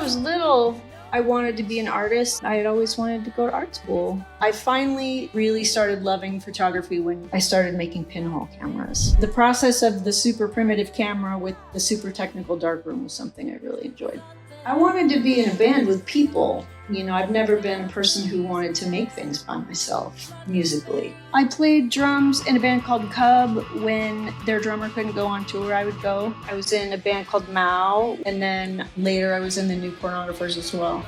I was little, I wanted to be an artist. I had always wanted to go to art school. I finally really started loving photography when I started making pinhole cameras. The process of the super primitive camera with the super technical darkroom was something I really enjoyed. I wanted to be in a band with people. You know, I've never been a person who wanted to make things by myself musically. I played drums in a band called Cub. When their drummer couldn't go on tour, I would go. I was in a band called Mao, and then later I was in the New Pornographers as well.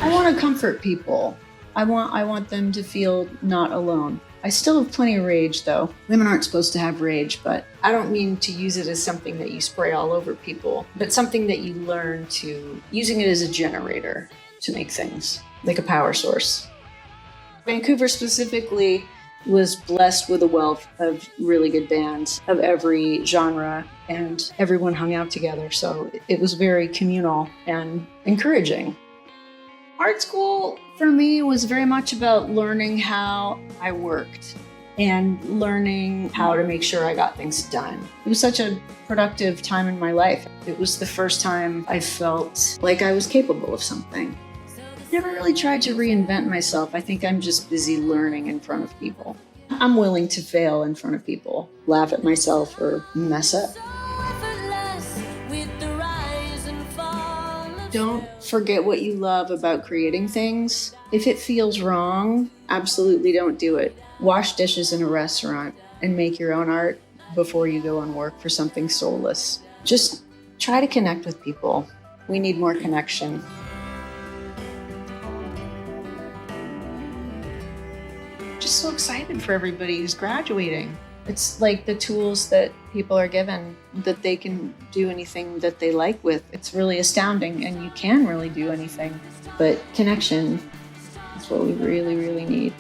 I want to comfort people. I want them to feel not alone. I still have plenty of rage, though. Women aren't supposed to have rage, but I don't mean to use it as something that you spray all over people, but something that you learn to, using it as a generator to make things, like a power source. Vancouver specifically was blessed with a wealth of really good bands of every genre, and everyone hung out together, so it was very communal and encouraging. Art school, for me, was very much about learning how I worked and learning how to make sure I got things done. It was such a productive time in my life. It was the first time I felt like I was capable of something. Never really tried to reinvent myself. I think I'm just busy learning in front of people. I'm willing to fail in front of people, laugh at myself, or mess up. Don't forget what you love about creating things. If it feels wrong, absolutely don't do it. Wash dishes in a restaurant and make your own art before you go and work for something soulless. Just try to connect with people. We need more connection. Just so excited for everybody who's graduating. It's like the tools that people are given, that they can do anything that they like with. It's really astounding, and you can really do anything. But connection is what we really, really need.